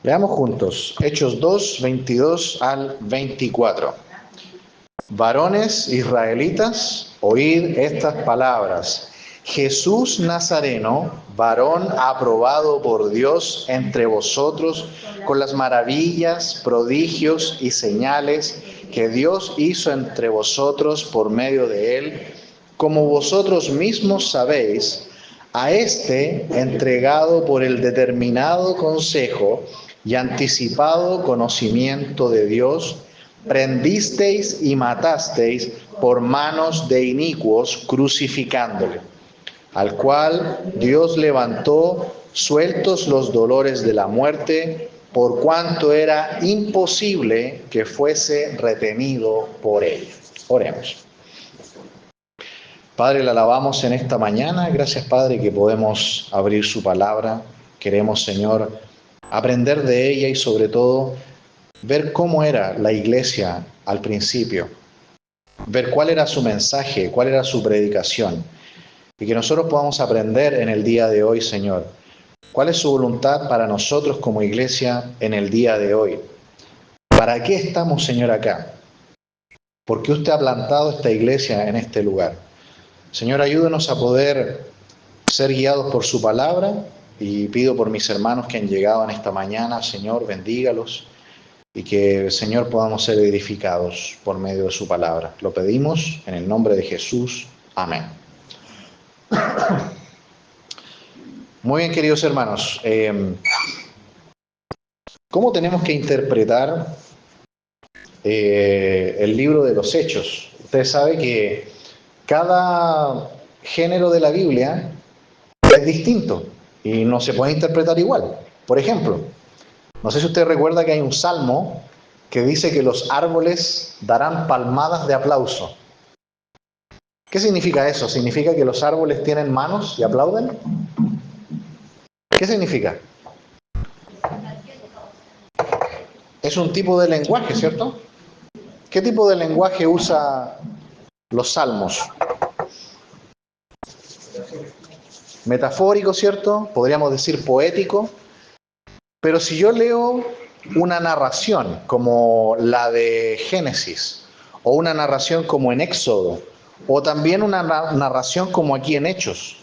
Leamos juntos, Hechos 2, 22 al 24. Varones israelitas, oíd estas palabras. Jesús Nazareno, varón aprobado por Dios entre vosotros, con las maravillas, prodigios y señales que Dios hizo entre vosotros por medio de él, como vosotros mismos sabéis, a este entregado por el determinado consejo y anticipado conocimiento de Dios, prendisteis y matasteis por manos de inicuos, crucificándole, al cual Dios levantó, sueltos los dolores de la muerte, por cuanto era imposible que fuese retenido por él. Oremos. Padre, le alabamos en esta mañana. Gracias, Padre, que podemos abrir su palabra. Queremos, Señor, aprender de ella y sobre todo ver cómo era la iglesia al principio, ver cuál era su mensaje, cuál era su predicación, y que nosotros podamos aprender en el día de hoy, Señor, cuál es su voluntad para nosotros como iglesia en el día de hoy. ¿Para qué estamos, Señor, acá? ¿Por qué usted ha plantado esta iglesia en este lugar? Señor, ayúdenos a poder ser guiados por su palabra, y pido por mis hermanos que han llegado en esta mañana, Señor, bendígalos, y que, Señor, podamos ser edificados por medio de su palabra. Lo pedimos en el nombre de Jesús. Amén. Muy bien, queridos hermanos. ¿Cómo tenemos que interpretar el libro de los Hechos? Usted sabe que cada género de la Biblia es distinto y no se puede interpretar igual. Por ejemplo, no sé si usted recuerda que hay un salmo que dice que los árboles darán palmadas de aplauso. ¿Qué significa eso? ¿Significa que los árboles tienen manos y aplauden? ¿Qué significa? Es un tipo de lenguaje, ¿cierto? ¿Qué tipo de lenguaje usa los salmos? Metafórico, ¿cierto? Podríamos decir poético. Pero si yo leo una narración como la de Génesis, o una narración como en Éxodo, o también una narración como aquí en Hechos,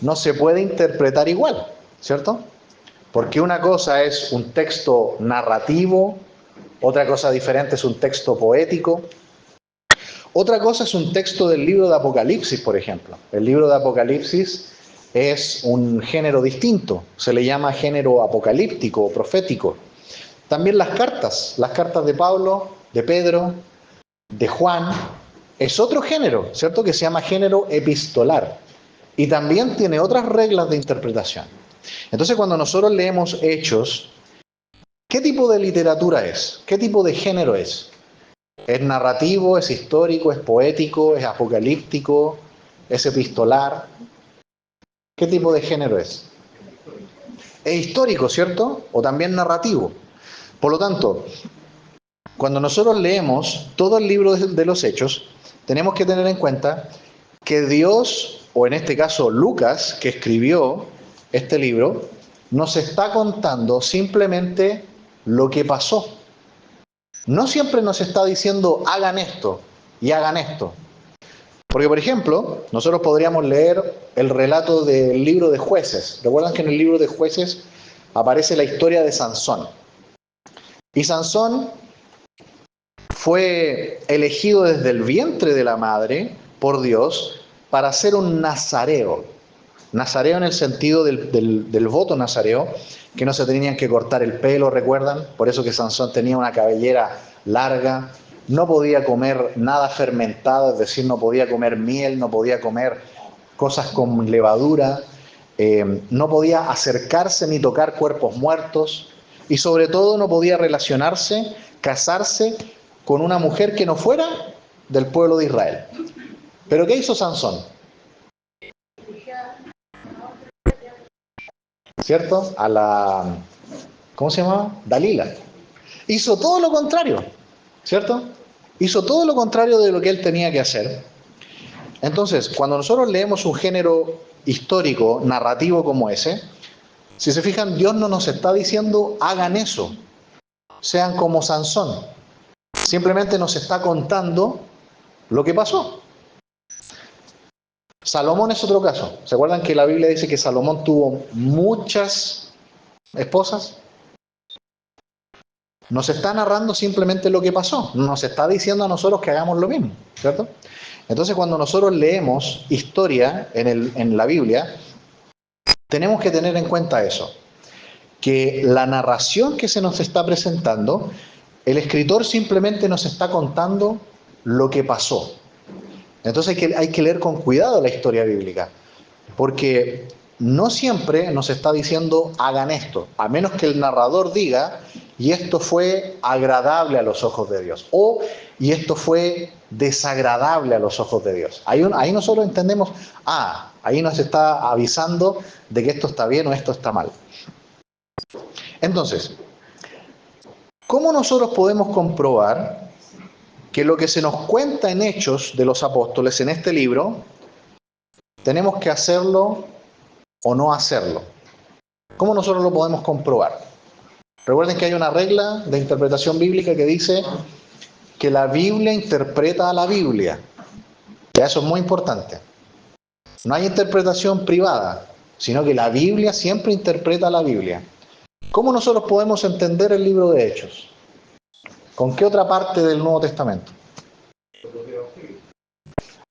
no se puede interpretar igual, ¿cierto? Porque una cosa es un texto narrativo, otra cosa diferente es un texto poético, otra cosa es un texto del libro de Apocalipsis, por ejemplo. El libro de Apocalipsis es un género distinto, se le llama género apocalíptico o profético. También las cartas de Pablo, de Pedro, de Juan, es otro género, ¿cierto? Que se llama género epistolar. Y también tiene otras reglas de interpretación. Entonces, cuando nosotros leemos Hechos, ¿qué tipo de literatura es? ¿Qué tipo de género es? ¿Es narrativo, es histórico, es poético, es apocalíptico, es epistolar? ¿Qué tipo de género es? Es histórico, ¿cierto? O también narrativo. Por lo tanto, cuando nosotros leemos todo el libro de los Hechos, tenemos que tener en cuenta que Dios, o en este caso Lucas, que escribió este libro, nos está contando simplemente lo que pasó. No siempre nos está diciendo hagan esto y hagan esto. Porque, por ejemplo, nosotros podríamos leer el relato del libro de Jueces. ¿Recuerdan que en el libro de Jueces aparece la historia de Sansón? Y Sansón fue elegido desde el vientre de la madre por Dios para ser un nazareo. Nazareo en el sentido del voto nazareo, que no se tenían que cortar el pelo, ¿recuerdan? Por eso que Sansón tenía una cabellera larga, no podía comer nada fermentado, es decir, no podía comer miel, no podía comer cosas con levadura, no podía acercarse ni tocar cuerpos muertos, y sobre todo no podía relacionarse, casarse con una mujer que no fuera del pueblo de Israel. ¿Pero qué hizo Sansón? ¿Cierto? ¿Cómo se llamaba? Dalila. Hizo todo lo contrario, ¿cierto? Hizo todo lo contrario de lo que él tenía que hacer. Entonces, cuando nosotros leemos un género histórico, narrativo como ese, Si se fijan, Dios no nos está diciendo hagan eso, sean como Sansón. Simplemente nos está contando lo que pasó. Salomón es otro caso. ¿Se acuerdan que la Biblia dice que Salomón tuvo muchas esposas? Nos está narrando simplemente lo que pasó. Nos está diciendo a nosotros que hagamos lo mismo, ¿cierto? Entonces, cuando nosotros leemos historia en la Biblia, tenemos que tener en cuenta eso, que la narración que se nos está presentando, el escritor simplemente nos está contando lo que pasó. Entonces hay que leer con cuidado la historia bíblica, porque no siempre nos está diciendo hagan esto, a menos que el narrador diga y esto fue agradable a los ojos de Dios, o y esto fue desagradable a los ojos de Dios. Ahí nosotros entendemos, ahí nos está avisando de que esto está bien o esto está mal. Entonces, ¿cómo nosotros podemos comprobar que lo que se nos cuenta en Hechos de los Apóstoles en este libro, tenemos que hacerlo o no hacerlo? ¿Cómo nosotros lo podemos comprobar? Recuerden que hay una regla de interpretación bíblica que dice que la Biblia interpreta a la Biblia. Ya eso es muy importante. No hay interpretación privada, sino que la Biblia siempre interpreta a la Biblia. ¿Cómo nosotros podemos entender el libro de Hechos? ¿Con qué otra parte del Nuevo Testamento?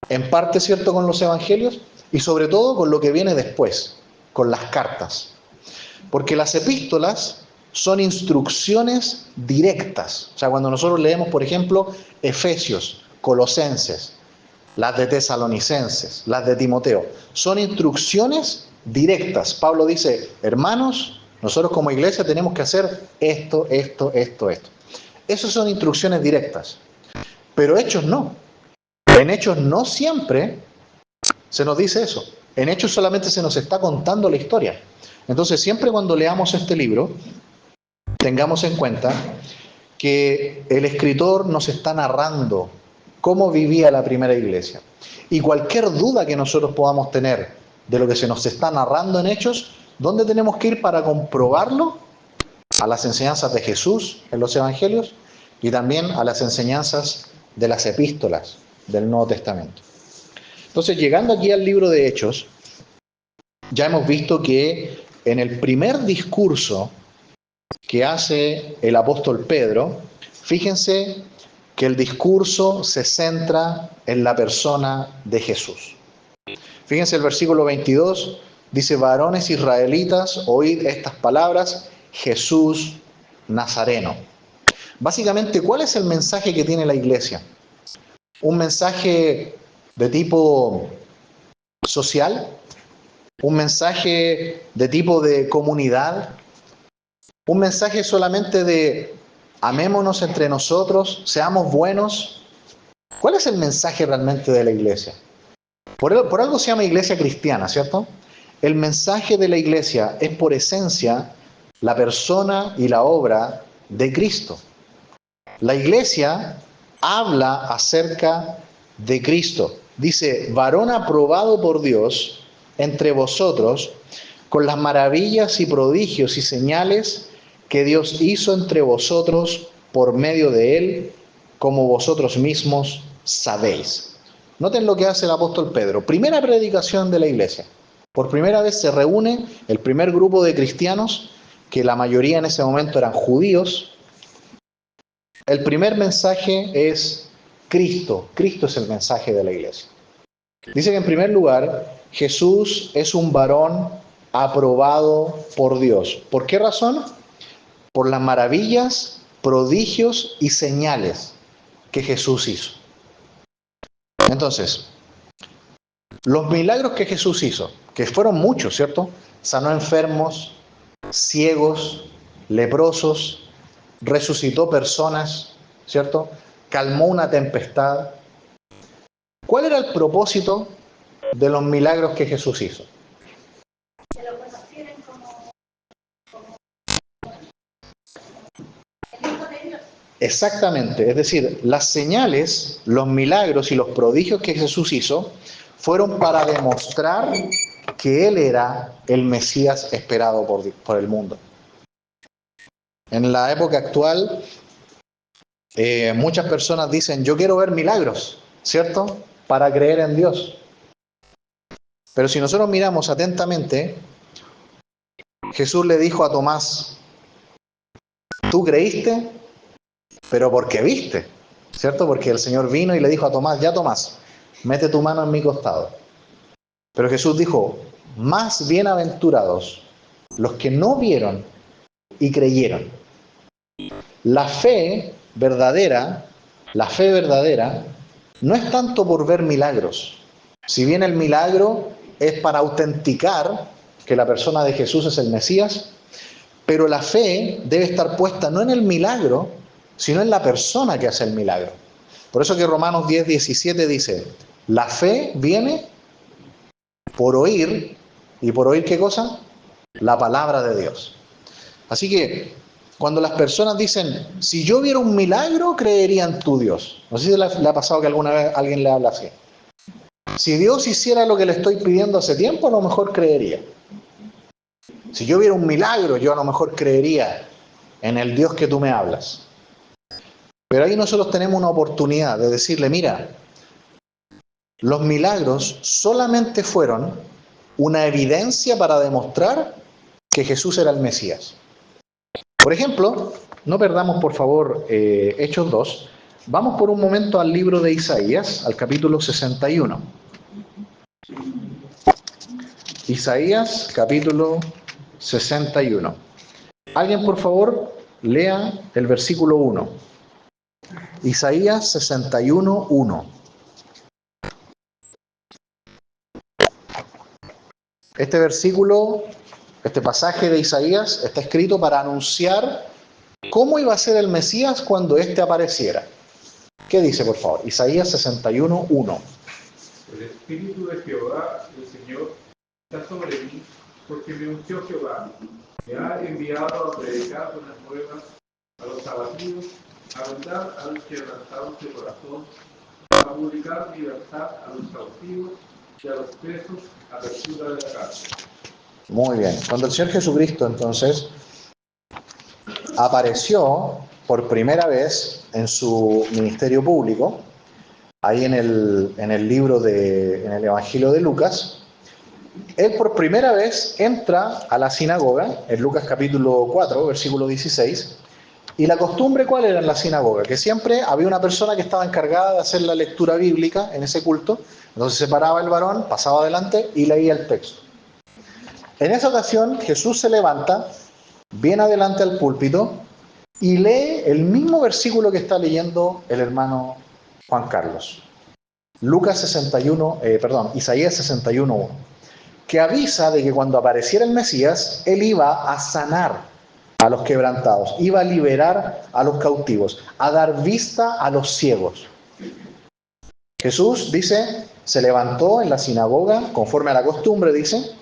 En parte, ¿cierto?, con los evangelios y sobre todo con lo que viene después, con las cartas. Porque las epístolas son instrucciones directas. O sea, cuando nosotros leemos, por ejemplo, Efesios, Colosenses, las de Tesalonicenses, las de Timoteo, son instrucciones directas. Pablo dice, hermanos, nosotros como iglesia tenemos que hacer esto. Esas son instrucciones directas. Pero Hechos no. En Hechos no siempre se nos dice eso. En Hechos solamente se nos está contando la historia. Entonces, siempre cuando leamos este libro, tengamos en cuenta que el escritor nos está narrando cómo vivía la primera iglesia. Y cualquier duda que nosotros podamos tener de lo que se nos está narrando en Hechos, ¿dónde tenemos que ir para comprobarlo? A las enseñanzas de Jesús en los evangelios y también a las enseñanzas de las epístolas del Nuevo Testamento. Entonces, llegando aquí al libro de Hechos, ya hemos visto que en el primer discurso que hace el apóstol Pedro, fíjense que el discurso se centra en la persona de Jesús. Fíjense el versículo 22, dice, varones israelitas, oíd estas palabras, Jesús Nazareno. Básicamente, ¿cuál es el mensaje que tiene la iglesia? ¿Un mensaje de tipo social? ¿Un mensaje de tipo de comunidad? ¿Un mensaje solamente de amémonos entre nosotros, seamos buenos? ¿Cuál es el mensaje realmente de la iglesia? Por algo se llama iglesia cristiana, ¿cierto? El mensaje de la iglesia es por esencia la persona y la obra de Cristo. La iglesia habla acerca de Cristo. Dice, varón aprobado por Dios entre vosotros, con las maravillas y prodigios y señales que Dios hizo entre vosotros por medio de él, como vosotros mismos sabéis. Noten lo que hace el apóstol Pedro. Primera predicación de la iglesia. Por primera vez se reúne el primer grupo de cristianos, que la mayoría en ese momento eran judíos. El primer mensaje es Cristo. Cristo es el mensaje de la iglesia. Dice que en primer lugar, Jesús es un varón aprobado por Dios. ¿Por qué razón? Por las maravillas, prodigios y señales que Jesús hizo. Entonces, los milagros que Jesús hizo, que fueron muchos, ¿cierto? Sanó enfermos, ciegos, leprosos, resucitó personas, ¿cierto? Calmó una tempestad. ¿Cuál era el propósito de los milagros que Jesús hizo? Que lo conocieran como el Hijo de Dios. Exactamente, es decir, las señales, los milagros y los prodigios que Jesús hizo fueron para demostrar que Él era el Mesías esperado por el mundo. En la época actual, muchas personas dicen, yo quiero ver milagros, ¿cierto? Para creer en Dios. Pero si nosotros miramos atentamente, Jesús le dijo a Tomás, tú creíste, pero porque viste, ¿cierto? Porque el Señor vino y le dijo a Tomás, ya Tomás, mete tu mano en mi costado. Pero Jesús dijo, más bienaventurados los que no vieron y creyeron. La fe verdadera, no es tanto por ver milagros. Si bien el milagro es para autenticar que la persona de Jesús es el Mesías, pero la fe debe estar puesta no en el milagro, sino en la persona que hace el milagro. Por eso que Romanos 10:17 dice, la fe viene por oír, ¿y por oír qué cosa? La palabra de Dios. Así que cuando las personas dicen, si yo viera un milagro, creería en tu Dios. No sé si le ha pasado que alguna vez alguien le habla así. Si Dios hiciera lo que le estoy pidiendo hace tiempo, a lo mejor creería. Si yo viera un milagro, yo a lo mejor creería en el Dios que tú me hablas. Pero ahí nosotros tenemos una oportunidad de decirle, mira, los milagros solamente fueron una evidencia para demostrar que Jesús era el Mesías. Por ejemplo, no perdamos por favor Hechos 2. Vamos por un momento al libro de Isaías, al capítulo 61. Isaías, capítulo 61. Alguien por favor lea el versículo 1. Isaías 61, 1. Este versículo, este pasaje de Isaías está escrito para anunciar cómo iba a ser el Mesías cuando éste apareciera. ¿Qué dice, por favor? Isaías 61, 1. El Espíritu de Jehová, el Señor, está sobre mí, porque me ungió Jehová. Me ha enviado a predicar buenas nuevas a los abatidos, a vendar a los quebrantados de corazón, a publicar libertad a los cautivos y a los presos apertura de la cárcel. Muy bien. Cuando el Señor Jesucristo entonces apareció por primera vez en su ministerio público, ahí en el libro en el Evangelio de Lucas, él por primera vez entra a la sinagoga, en Lucas capítulo 4, versículo 16, y la costumbre, ¿cuál era en la sinagoga? Que siempre había una persona que estaba encargada de hacer la lectura bíblica en ese culto, entonces se paraba el varón, pasaba adelante y leía el texto. En esa ocasión Jesús se levanta, viene adelante al púlpito y lee el mismo versículo que está leyendo el hermano Juan Carlos. Isaías 61:1, que avisa de que cuando apareciera el Mesías, él iba a sanar a los quebrantados, iba a liberar a los cautivos, a dar vista a los ciegos. Jesús, dice, se levantó en la sinagoga, conforme a la costumbre, dice,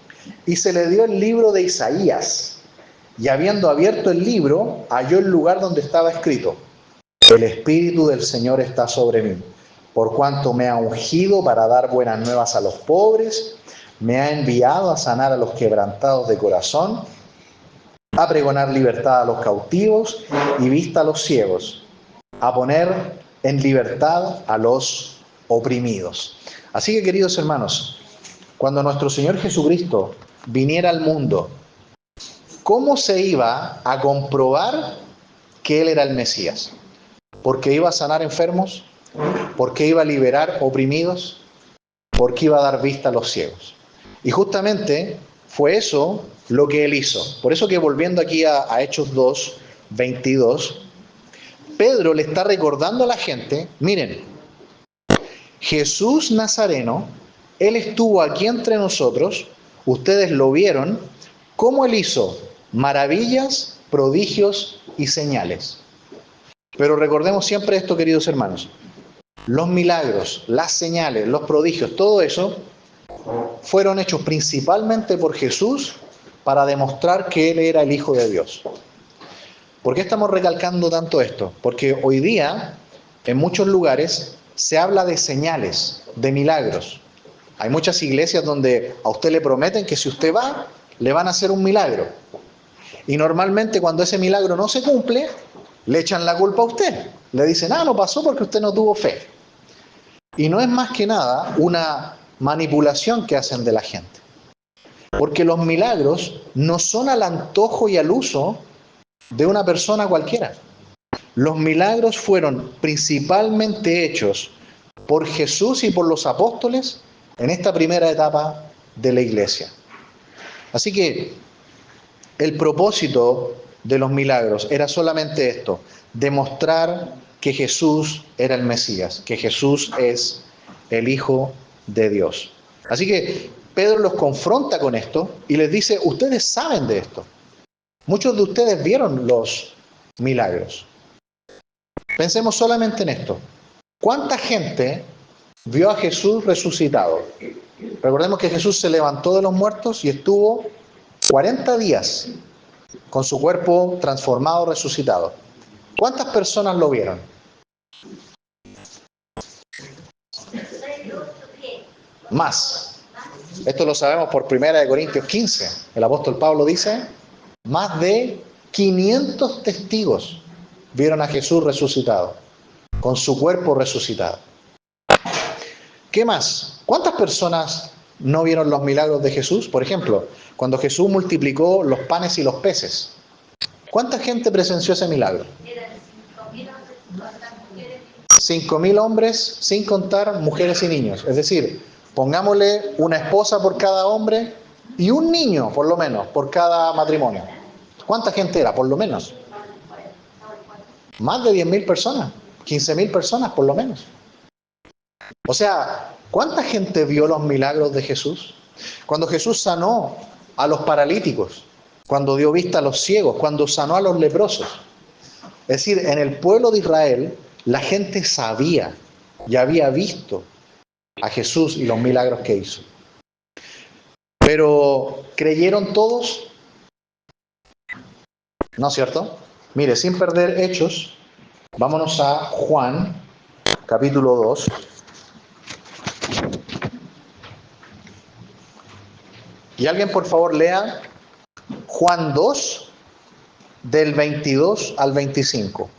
y se le dio el libro de Isaías. Y habiendo abierto el libro, halló el lugar donde estaba escrito, el Espíritu del Señor está sobre mí, por cuanto me ha ungido para dar buenas nuevas a los pobres, me ha enviado a sanar a los quebrantados de corazón, a pregonar libertad a los cautivos y vista a los ciegos, a poner en libertad a los oprimidos. Así que, queridos hermanos, cuando nuestro Señor Jesucristo viniera al mundo, ¿cómo se iba a comprobar que Él era el Mesías? ¿Porque iba a sanar enfermos? ¿Porque iba a liberar oprimidos? ¿Porque iba a dar vista a los ciegos? Y justamente fue eso lo que Él hizo. Por eso que volviendo aquí a Hechos 2, 22, Pedro le está recordando a la gente, miren, Jesús Nazareno, Él estuvo aquí entre nosotros, ustedes lo vieron, cómo Él hizo maravillas, prodigios y señales. Pero recordemos siempre esto, queridos hermanos, los milagros, las señales, los prodigios, todo eso fueron hechos principalmente por Jesús para demostrar que Él era el Hijo de Dios. ¿Por qué estamos recalcando tanto esto? Porque hoy día, en muchos lugares, se habla de señales, de milagros. Hay muchas iglesias donde a usted le prometen que si usted va, le van a hacer un milagro. Y normalmente cuando ese milagro no se cumple, le echan la culpa a usted. Le dicen, no pasó porque usted no tuvo fe. Y no es más que nada una manipulación que hacen de la gente. Porque los milagros no son al antojo y al uso de una persona cualquiera. Los milagros fueron principalmente hechos por Jesús y por los apóstoles en esta primera etapa de la iglesia. Así que el propósito de los milagros era solamente esto, demostrar que Jesús era el Mesías, que Jesús es el Hijo de Dios. Así que Pedro los confronta con esto y les dice, ustedes saben de esto. Muchos de ustedes vieron los milagros. Pensemos solamente en esto. ¿Cuánta gente vio a Jesús resucitado? Recordemos que Jesús se levantó de los muertos y estuvo 40 días con su cuerpo transformado, resucitado. ¿Cuántas personas lo vieron? Más. Esto lo sabemos por 1 Corintios 15. El apóstol Pablo dice, más de 500 testigos vieron a Jesús resucitado, con su cuerpo resucitado. ¿Qué más? ¿Cuántas personas no vieron los milagros de Jesús? Por ejemplo, cuando Jesús multiplicó los panes y los peces. ¿Cuánta gente presenció ese milagro? 5.000 hombres, sin contar mujeres y niños. Es decir, pongámosle una esposa por cada hombre y un niño, por lo menos, por cada matrimonio. ¿Cuánta gente era? Por lo menos. Más de 10.000 personas, 15.000 personas, por lo menos. O sea, ¿cuánta gente vio los milagros de Jesús? Cuando Jesús sanó a los paralíticos, cuando dio vista a los ciegos, cuando sanó a los leprosos. Es decir, en el pueblo de Israel, la gente sabía y había visto a Jesús y los milagros que hizo. Pero, ¿creyeron todos? ¿No es cierto? Mire, sin perder Hechos, vámonos a Juan, capítulo 2. Y alguien, por favor, lea Juan 2, del 22 al 25.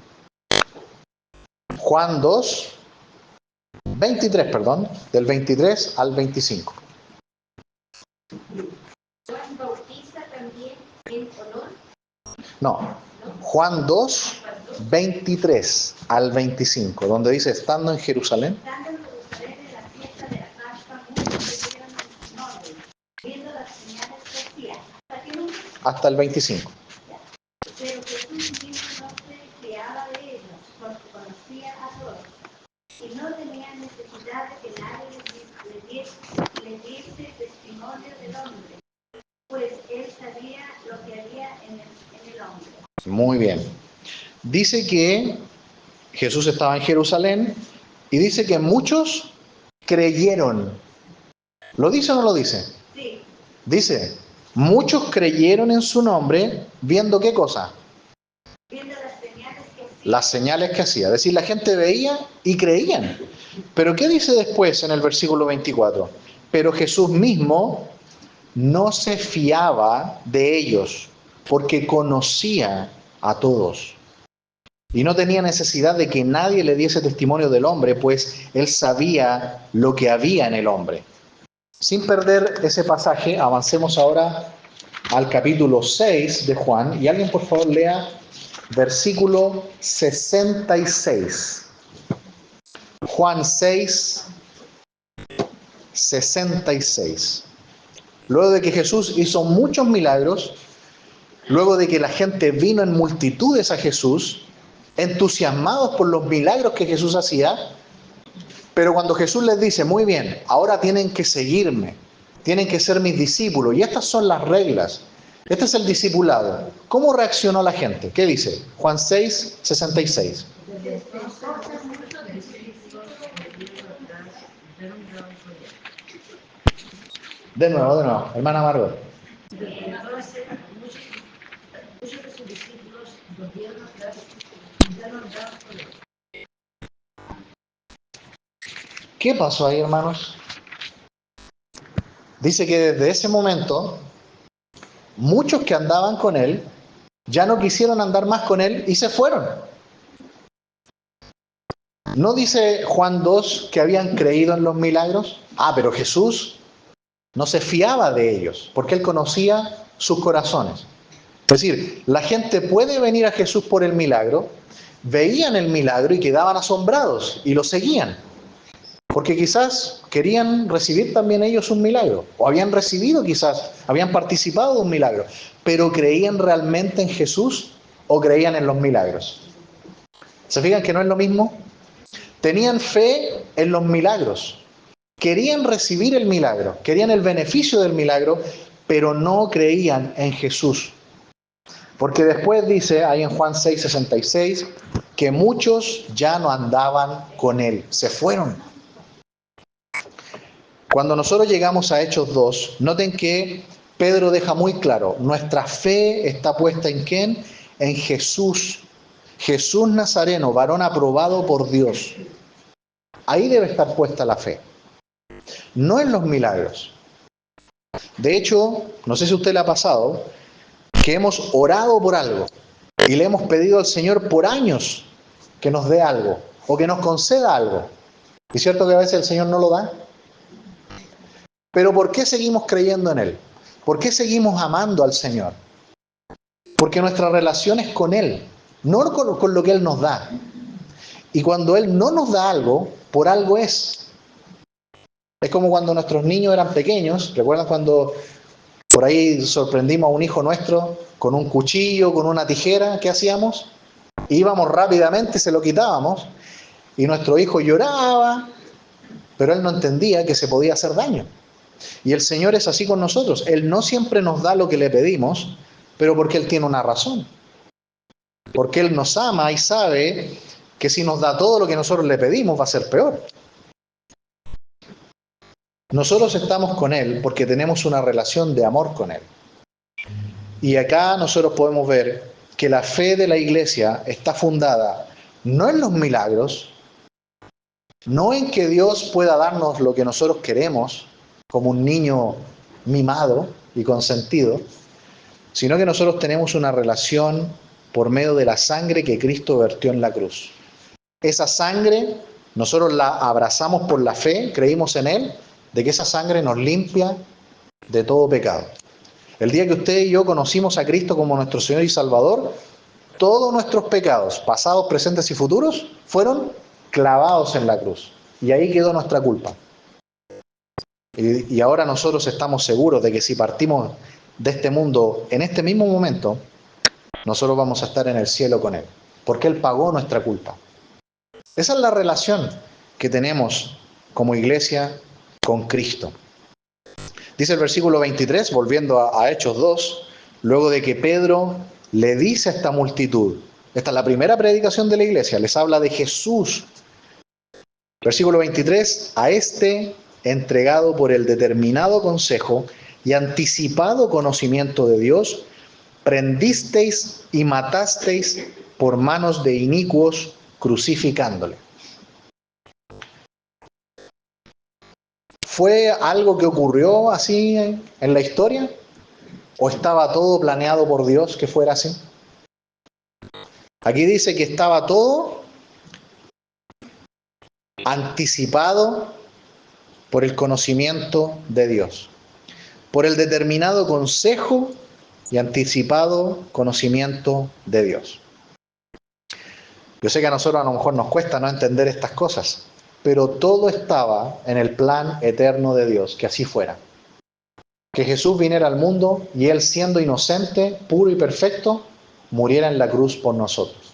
Juan 2, 23, perdón, del 23 al 25. Juan bautiza también en honor. No, Juan 2, 23 al 25, donde dice, estando en Jerusalén. Estando en Jerusalén en la fiesta de la Pascua, muchos creyeron en su nombre, viendo las señales que hacía. Hasta el 25. Pero Jesús mismo no se fiaba de ellos, porque conocía a todos, y no tenía necesidad de que nadie le diese testimonio del hombre, pues él sabía lo que había en el hombre. Muy bien. Dice que Jesús estaba en Jerusalén y dice que muchos creyeron. ¿Lo dice o no lo dice? Sí. Dice, muchos creyeron en su nombre viendo ¿qué cosa? Viendo las señales que hacía. Las señales que hacía. Es decir, la gente veía y creían. Pero ¿qué dice después en el versículo 24? Pero Jesús mismo no se fiaba de ellos porque conocía a todos. Y no tenía necesidad de que nadie le diese testimonio del hombre, pues él sabía lo que había en el hombre. Sin perder ese pasaje, avancemos ahora al capítulo 6 de Juan. Y alguien, por favor, lea versículo 66. Juan 6, 66. Luego de que Jesús hizo muchos milagros, luego de que la gente vino en multitudes a Jesús, entusiasmados por los milagros que Jesús hacía, pero cuando Jesús les dice, muy bien, ahora tienen que seguirme, tienen que ser mis discípulos, y estas son las reglas, este es el discipulado. ¿Cómo reaccionó la gente? ¿Qué dice? Juan 6, 66. De nuevo, hermana Margot. Entonces, muchos de sus discípulos volvieron atrás y ya no andaban con él. ¿Qué pasó ahí, hermanos? Dice que desde ese momento, muchos que andaban con él ya no quisieron andar más con él y se fueron. ¿No dice Juan 2 que habían creído en los milagros? Pero Jesús no se fiaba de ellos, porque él conocía sus corazones. Es decir, la gente puede venir a Jesús por el milagro, veían el milagro y quedaban asombrados y lo seguían. Porque quizás querían recibir también ellos un milagro, o habían recibido quizás, habían participado de un milagro, pero ¿creían realmente en Jesús o creían en los milagros? ¿Se fijan que no es lo mismo? Tenían fe en los milagros, querían recibir el milagro, querían el beneficio del milagro, pero no creían en Jesús. Porque después dice, ahí en Juan 6:66, que muchos ya no andaban con él, se fueron. Cuando nosotros llegamos a Hechos 2, noten que Pedro deja muy claro, nuestra fe está puesta ¿en quién? En Jesús. Jesús Nazareno, varón aprobado por Dios. Ahí debe estar puesta la fe, no en los milagros. De hecho, no sé si a usted le ha pasado, que hemos orado por algo y le hemos pedido al Señor por años que nos dé algo o que nos conceda algo. ¿Y es cierto que a veces el Señor no lo da? Pero ¿por qué seguimos creyendo en Él? ¿Por qué seguimos amando al Señor? Porque nuestra relación es con Él, no con lo que Él nos da. Y cuando Él no nos da algo, por algo es. Es como cuando nuestros niños eran pequeños. ¿Recuerdan cuando por ahí sorprendimos a un hijo nuestro con un cuchillo, con una tijera? ¿Qué hacíamos? Íbamos rápidamente y se lo quitábamos. Y nuestro hijo lloraba, pero él no entendía que se podía hacer daño. Y el Señor es así con nosotros. Él no siempre nos da lo que le pedimos, pero porque Él tiene una razón. Porque Él nos ama y sabe que si nos da todo lo que nosotros le pedimos va a ser peor. Nosotros estamos con Él porque tenemos una relación de amor con Él. Y acá nosotros podemos ver que la fe de la iglesia está fundada no en los milagros, no en que Dios pueda darnos lo que nosotros queremos, como un niño mimado y consentido, sino que nosotros tenemos una relación por medio de la sangre que Cristo vertió en la cruz. Esa sangre, nosotros la abrazamos por la fe, creímos en Él, de que esa sangre nos limpia de todo pecado. El día que usted y yo conocimos a Cristo como nuestro Señor y Salvador, todos nuestros pecados, pasados, presentes y futuros, fueron clavados en la cruz. Y ahí quedó nuestra culpa. Y ahora nosotros estamos seguros de que si partimos de este mundo en este mismo momento, nosotros vamos a estar en el cielo con Él, porque Él pagó nuestra culpa. Esa es la relación que tenemos como iglesia con Cristo. Dice el versículo 23, volviendo a Hechos 2, luego de que Pedro le dice a esta multitud, esta es la primera predicación de la iglesia, les habla de Jesús. Versículo 23, a este entregado por el determinado consejo y anticipado conocimiento de Dios, prendisteis y matasteis por manos de inicuos, crucificándole. ¿Fue algo que ocurrió así en la historia? ¿O estaba todo planeado por Dios que fuera así? Aquí dice que estaba todo anticipado por el conocimiento de Dios, por el determinado consejo y anticipado conocimiento de Dios. Yo sé que a nosotros a lo mejor nos cuesta no entender estas cosas, pero todo estaba en el plan eterno de Dios, que así fuera. Que Jesús viniera al mundo y Él, siendo inocente, puro y perfecto, muriera en la cruz por nosotros.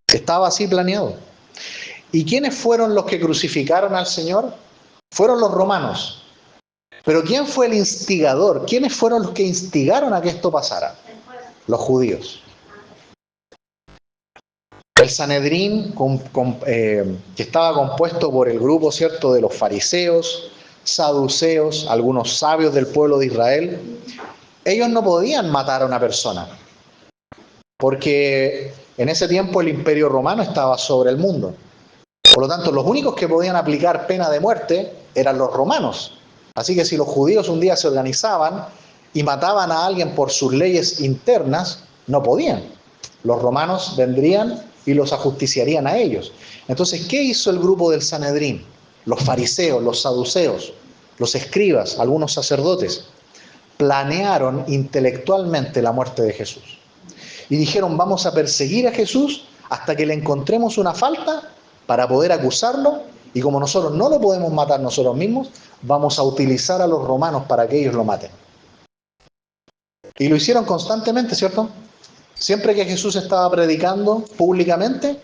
Estaba así planeado. ¿Y quiénes fueron los que crucificaron al Señor? Fueron los romanos. Pero ¿quién fue el instigador? ¿Quiénes fueron los que instigaron a que esto pasara? Los judíos. El Sanedrín, que estaba compuesto por el grupo, ¿cierto?, de los fariseos, saduceos, algunos sabios del pueblo de Israel, ellos no podían matar a una persona, porque en ese tiempo el imperio romano estaba sobre el mundo. Por lo tanto, los únicos que podían aplicar pena de muerte eran los romanos. Así que si los judíos un día se organizaban y mataban a alguien por sus leyes internas, no podían. Los romanos vendrían y los ajusticiarían a ellos. Entonces, ¿qué hizo el grupo del Sanedrín? Los fariseos, los saduceos, los escribas, algunos sacerdotes, planearon intelectualmente la muerte de Jesús. Y dijeron, vamos a perseguir a Jesús hasta que le encontremos una falta para poder acusarlo, y como nosotros no lo podemos matar nosotros mismos, vamos a utilizar a los romanos para que ellos lo maten. Y lo hicieron constantemente, ¿cierto? Siempre que Jesús estaba predicando públicamente,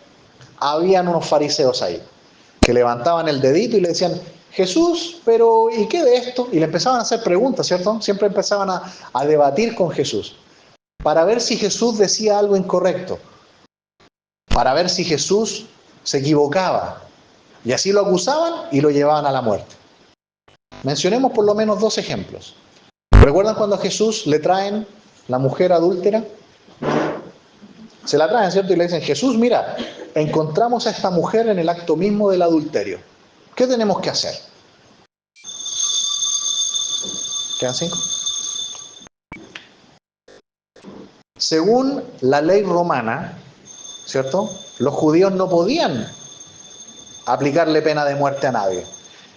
habían unos fariseos ahí, que levantaban el dedito y le decían, Jesús, pero ¿y qué de esto? Y le empezaban a hacer preguntas, ¿cierto? Siempre empezaban a debatir con Jesús, para ver si Jesús decía algo incorrecto, para ver si Jesús se equivocaba. Y así lo acusaban y lo llevaban a la muerte. Mencionemos por lo menos 2 ejemplos. ¿Recuerdan cuando a Jesús le traen la mujer adúltera? Se la traen, ¿cierto? Y le dicen, Jesús, mira, encontramos a esta mujer en el acto mismo del adulterio. ¿Qué tenemos que hacer? ¿Quedan 5? Según la ley romana, ¿cierto? Los judíos no podían aplicarle pena de muerte a nadie.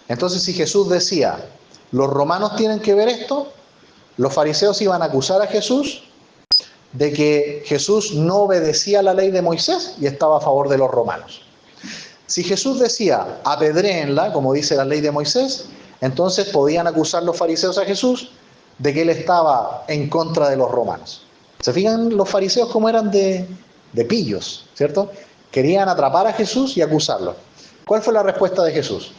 Entonces, si Jesús decía, los romanos tienen que ver esto, los fariseos iban a acusar a Jesús de que Jesús no obedecía la ley de Moisés y estaba a favor de los romanos. Si Jesús decía, apedréenla, como dice la ley de Moisés, entonces podían acusar los fariseos a Jesús de que él estaba en contra de los romanos. ¿Se fijan los fariseos cómo eran de pillos, ¿cierto? Querían atrapar a Jesús y acusarlo. ¿Cuál fue la respuesta de Jesús?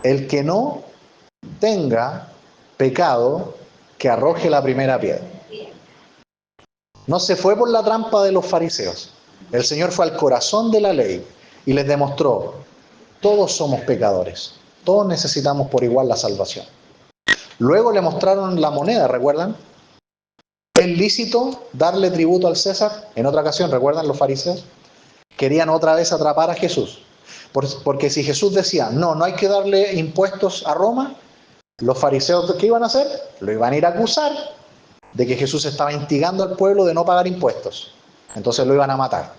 El que no tenga pecado, que arroje la primera piedra. No se fue por la trampa de los fariseos. El Señor fue al corazón de la ley y les demostró, todos somos pecadores, todos necesitamos por igual la salvación. Luego le mostraron la moneda, ¿recuerdan? ¿Es lícito darle tributo al César? En otra ocasión, ¿recuerdan los fariseos? Querían otra vez atrapar a Jesús. Porque si Jesús decía, no hay que darle impuestos a Roma, los fariseos, ¿qué iban a hacer? Lo iban a ir a acusar de que Jesús estaba instigando al pueblo de no pagar impuestos. Entonces lo iban a matar.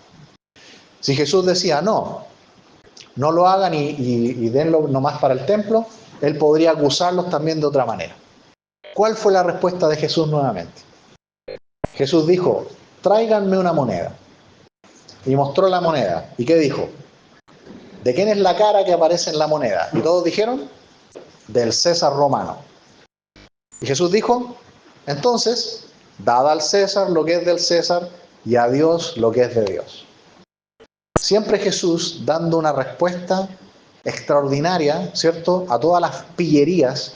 Si Jesús decía, no lo hagan y denlo nomás para el templo, él podría acusarlos también de otra manera. ¿Cuál fue la respuesta de Jesús nuevamente? Jesús dijo, tráiganme una moneda. Y mostró la moneda. ¿Y qué dijo? ¿De quién es la cara que aparece en la moneda? Y todos dijeron, del César romano. Y Jesús dijo, entonces, dad al César lo que es del César y a Dios lo que es de Dios. Siempre Jesús dando una respuesta extraordinaria, ¿cierto?, a todas las pillerías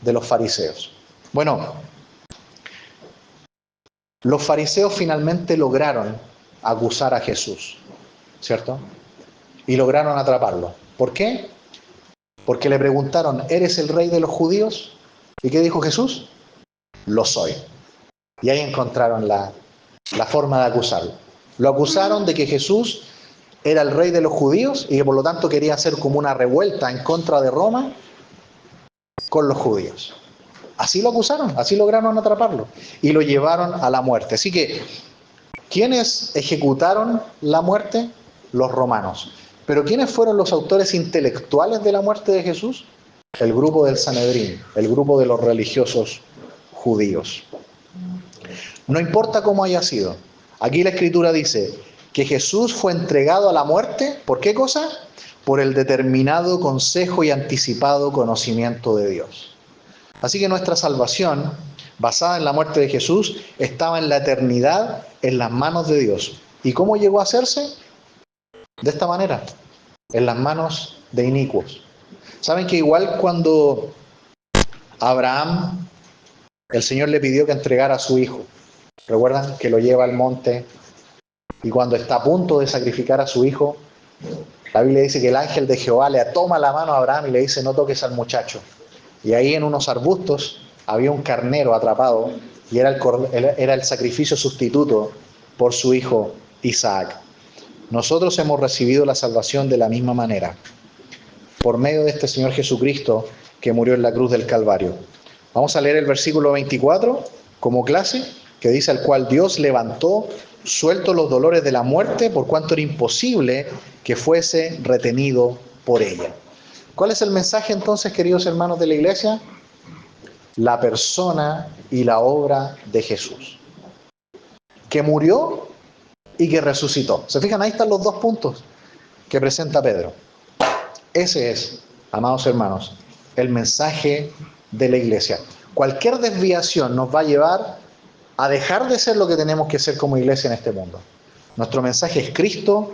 de los fariseos. Bueno, los fariseos finalmente lograron acusar a Jesús, ¿cierto? Y lograron atraparlo. ¿Por qué? Porque le preguntaron, ¿eres el rey de los judíos? ¿Y qué dijo Jesús? Lo soy. Y ahí encontraron la forma de acusarlo. Lo acusaron de que Jesús era el rey de los judíos y que por lo tanto quería hacer como una revuelta en contra de Roma con los judíos. Así lo acusaron, así lograron atraparlo y lo llevaron a la muerte. Así que, ¿quiénes ejecutaron la muerte? Los romanos. Pero ¿quiénes fueron los autores intelectuales de la muerte de Jesús? El grupo del Sanedrín, el grupo de los religiosos judíos. No importa cómo haya sido. Aquí la Escritura dice que Jesús fue entregado a la muerte. ¿Por qué cosa? Por el determinado consejo y anticipado conocimiento de Dios. Así que nuestra salvación, basada en la muerte de Jesús, estaba en la eternidad en las manos de Dios. ¿Y cómo llegó a hacerse? De esta manera, en las manos de inicuos. ¿Saben que igual cuando Abraham, el Señor le pidió que entregara a su hijo? ¿Recuerdan? Que lo lleva al monte y cuando está a punto de sacrificar a su hijo, la Biblia dice que el ángel de Jehová le toma la mano a Abraham y le dice, no toques al muchacho. Y ahí en unos arbustos había un carnero atrapado y era el sacrificio sustituto por su hijo Isaac. Nosotros hemos recibido la salvación de la misma manera, por medio de este Señor Jesucristo, que murió en la cruz del Calvario. Vamos a leer el versículo 24 como clase, que dice: al cual Dios levantó, suelto los dolores de la muerte, por cuanto era imposible que fuese retenido por ella. ¿Cuál es el mensaje entonces, queridos hermanos de la iglesia? La persona y la obra de Jesús, que murió y que resucitó. ¿Se fijan? Ahí están los dos puntos que presenta Pedro. Ese es, amados hermanos, el mensaje de la iglesia. Cualquier desviación nos va a llevar a dejar de ser lo que tenemos que ser como iglesia en este mundo. Nuestro mensaje es Cristo,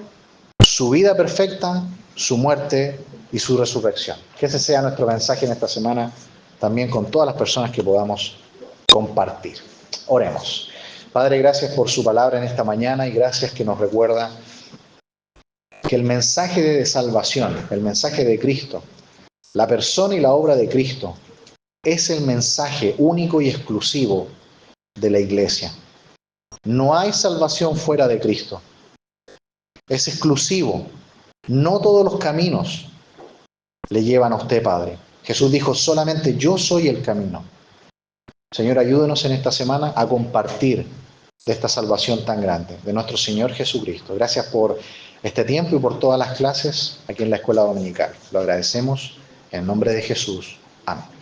su vida perfecta, su muerte y su resurrección. Que ese sea nuestro mensaje en esta semana, también con todas las personas que podamos compartir. Oremos. Padre, gracias por su palabra en esta mañana y gracias que nos recuerda que el mensaje de salvación, el mensaje de Cristo, la persona y la obra de Cristo, es el mensaje único y exclusivo de la iglesia. No hay salvación fuera de Cristo. Es exclusivo. No todos los caminos le llevan a usted, Padre. Jesús dijo: solamente yo soy el camino. Señor, ayúdenos en esta semana a compartir de esta salvación tan grande, de nuestro Señor Jesucristo. Gracias por este tiempo y por todas las clases aquí en la Escuela Dominical. Lo agradecemos en el nombre de Jesús. Amén.